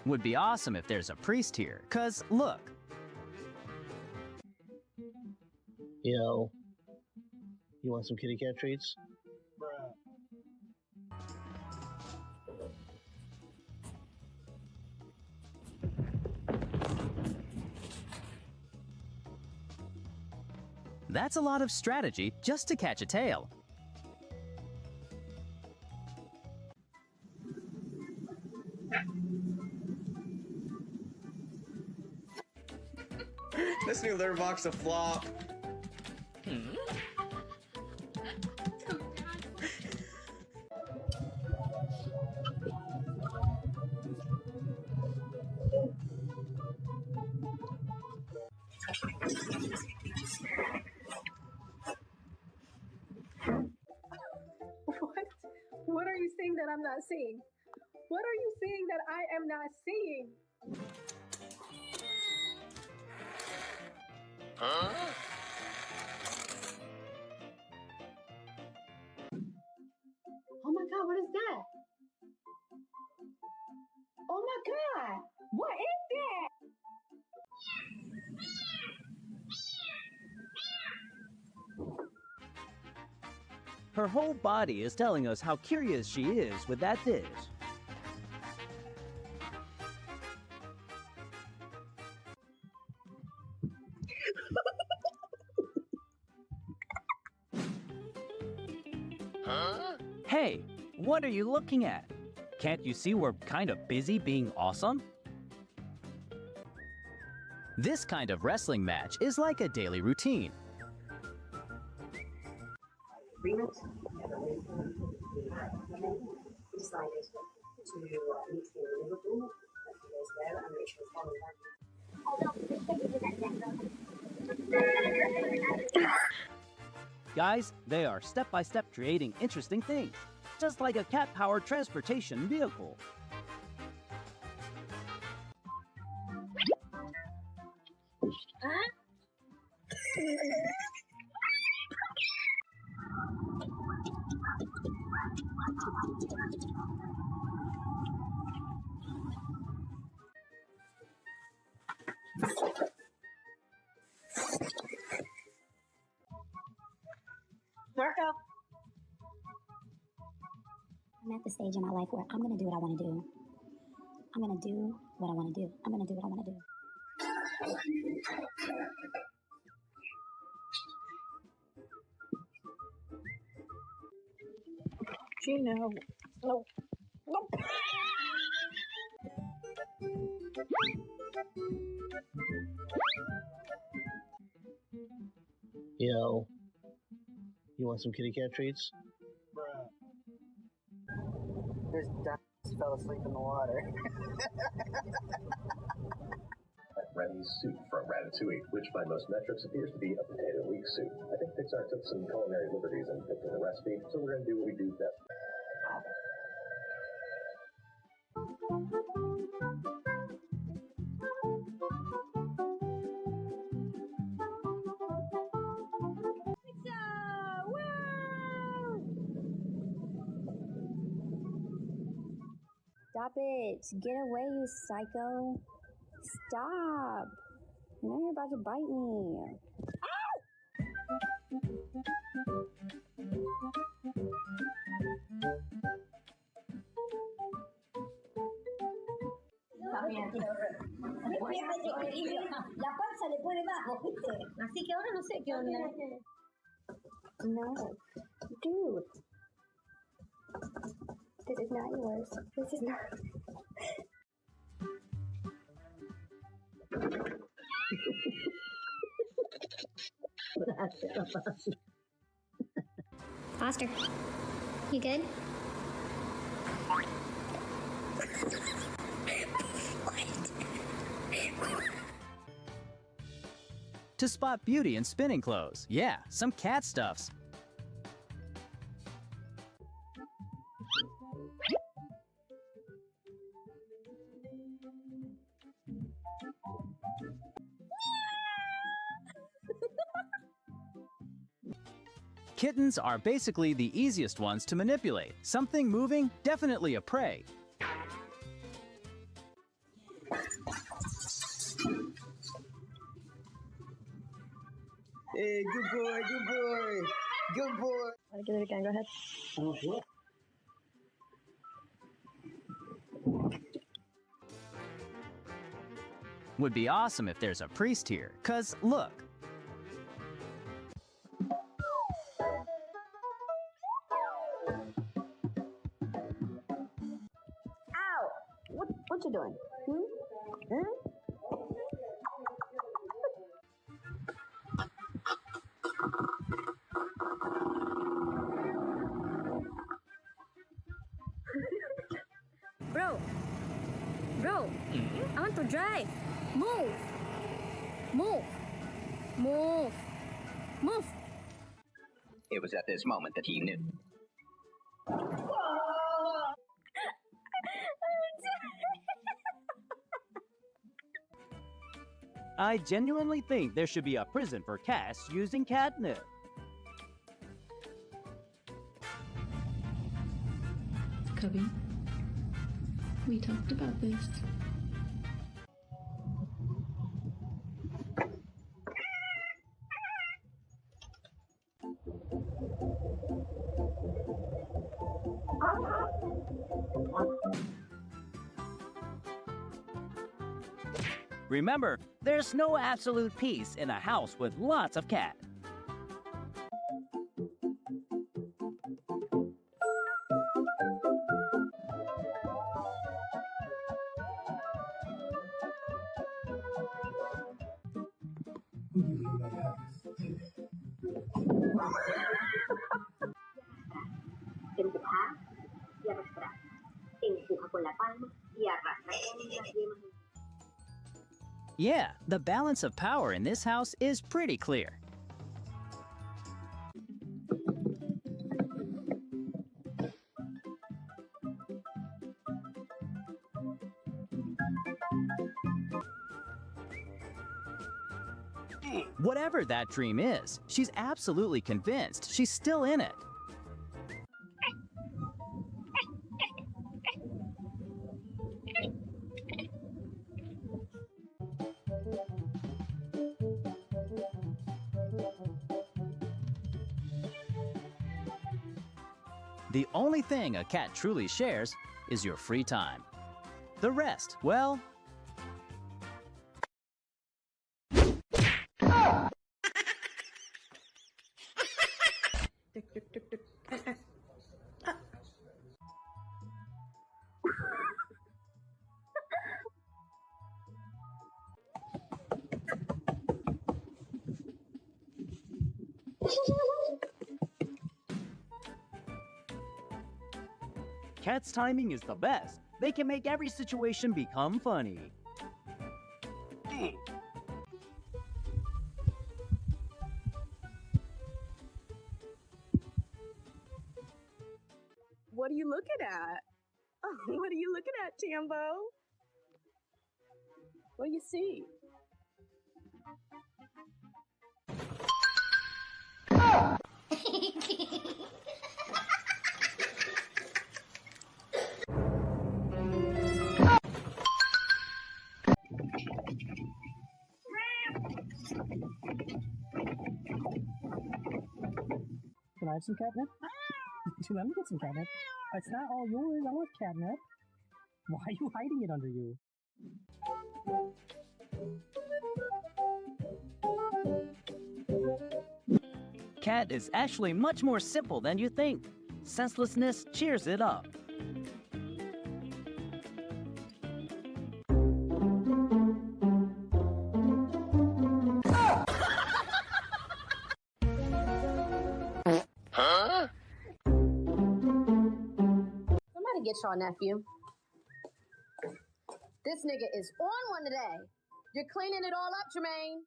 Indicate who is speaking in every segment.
Speaker 1: Would be awesome if there's a priest here, 'cause look.
Speaker 2: Yo, you want some kitty cat treats?
Speaker 3: Bruh.
Speaker 1: That's a lot of strategy just to catch a tail.
Speaker 4: This new litter box a flop.
Speaker 5: What? What are you seeing that I'm not seeing? What are you seeing that I am not seeing?
Speaker 6: Huh?
Speaker 5: Oh my God, what is that? Oh my God, what is that?
Speaker 1: Her whole body is telling us how curious she is with that dish.
Speaker 6: Huh?
Speaker 1: Hey, what are you looking at? Can't you see we're kind of busy being awesome? This kind of wrestling match is like a daily routine.
Speaker 7: Agreement. Decided to meet in Liverpool a few days ago, and Rachel was following that.
Speaker 1: Guys, they are step-by-step creating interesting things, just like a cat-powered transportation vehicle.
Speaker 8: Marco. I'm at the stage in my life where I'm going to do what I want to do. I'm going to do what I want to do. I'm going to do what I want to do.
Speaker 5: Gino. No. No.
Speaker 2: Yo, you want some kitty cat treats?
Speaker 3: Bruh. This dumbass fell asleep in the water.
Speaker 9: Ready's soup from Ratatouille, which by most metrics appears to be a potato leek soup. I think Pixar took some culinary liberties in picking the recipe, so we're going to do what we do best.
Speaker 8: Stop it. Get away, you psycho. Stop. I know you're about to bite me.
Speaker 10: La panza le puede bajo, ¿viste? Así que ahora no sé qué onda.
Speaker 8: No. Dude. This is not yours. This is not.
Speaker 11: Foster, you good?
Speaker 1: To spot beauty in spinning clothes. Yeah, some cat stuffs. Kittens are basically the easiest ones to manipulate. Something moving, definitely a prey.
Speaker 3: Hey, good boy, good boy, good boy.
Speaker 8: I'll give it again. Go ahead.
Speaker 2: Oh, what?
Speaker 1: Would be awesome if there's a priest here, 'cause look.
Speaker 10: Ow! What you doing?
Speaker 11: Bro, I want to drive. Move.
Speaker 6: It was at this moment that he knew.
Speaker 1: I genuinely think there should be a prison for cats using catnip.
Speaker 12: Cubby, we talked about this.
Speaker 1: Remember, there's no absolute peace in a house with lots of cats.
Speaker 7: Empujar y arrastrar. Empuja con la palma y arrastra con las yemas.
Speaker 1: Yeah, the balance of power in this house is pretty clear. Whatever that dream is, she's absolutely convinced she's still in it. The only thing a cat truly shares is your free time. The rest, well... Cat's timing is the best. They can make every situation become funny.
Speaker 5: What are you looking at? What are you looking at, Tambo? What do you see?
Speaker 3: Can I have some catnip? Let me get some catnip. It's not all yours. I want catnip. Why are you hiding it under you?
Speaker 1: Cat is actually much more simple than you think. Senselessness cheers it up.
Speaker 10: Somebody get your nephew. This nigga is on one today. You're cleaning it all up, Jermaine.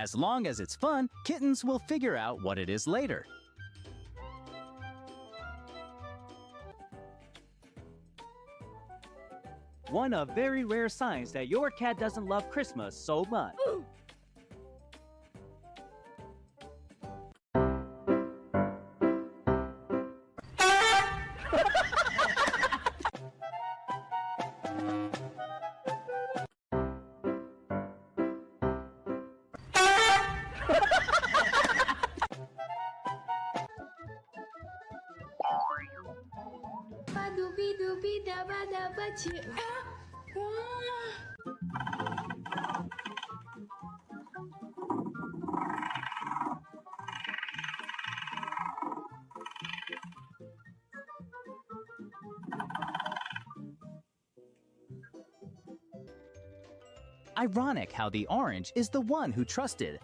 Speaker 1: As long as it's fun, kittens will figure out what it is later. One of very rare signs that your cat doesn't love Christmas so much. Ironic how the orange is the one who trusted.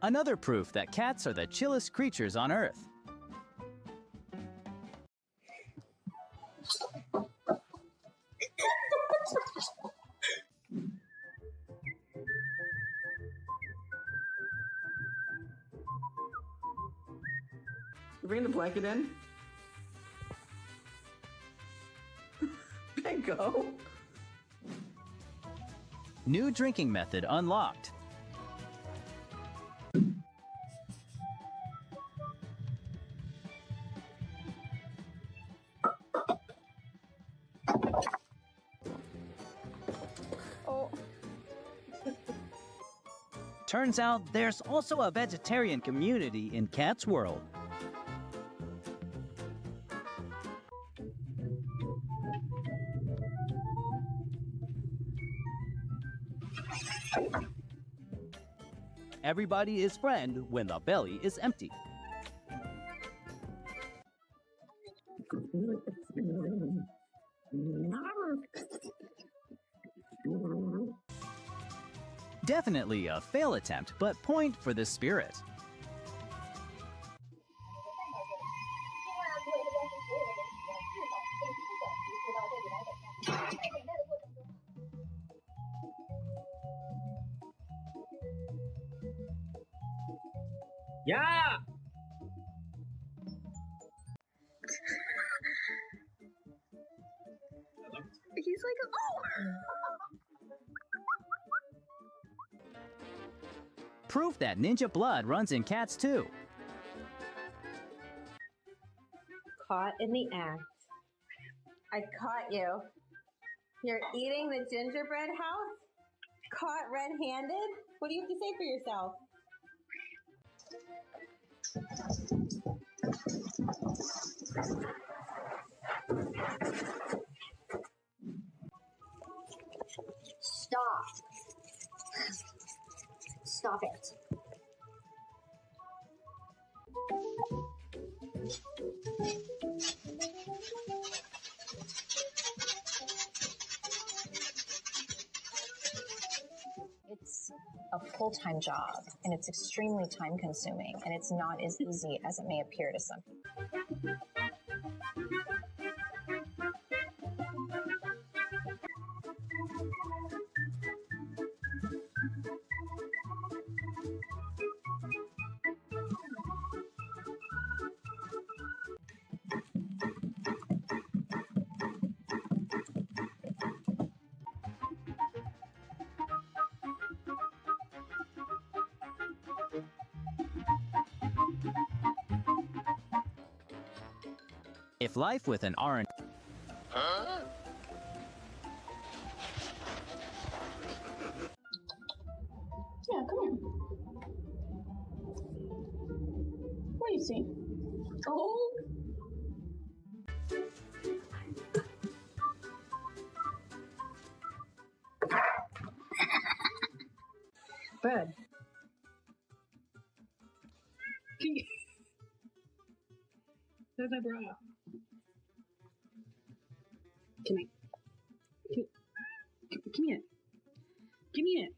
Speaker 1: Another proof that cats are the chillest creatures on Earth.
Speaker 13: Bring the blanket in. Go.
Speaker 1: New drinking method unlocked.
Speaker 5: Oh.
Speaker 1: Turns out there's also a vegetarian community in Cat's World. Everybody is friend when the belly is empty. Definitely a fail attempt, but point for the spirit.
Speaker 2: Yeah!
Speaker 5: He's like, oh!
Speaker 1: Proof that ninja blood runs in cats too.
Speaker 14: Caught in the act. I caught you. You're eating the gingerbread house? Caught red-handed? What do you have to say for yourself?
Speaker 7: Stop. Stop it.
Speaker 15: It's a full-time job, and it's extremely time-consuming, and it's not as easy as it may appear to some people.
Speaker 1: If life with an orange...
Speaker 10: Huh?
Speaker 12: Yeah, come here. What do you see? Oh.
Speaker 5: Bud. Where's my bra? Come here. Give me it. Give me it.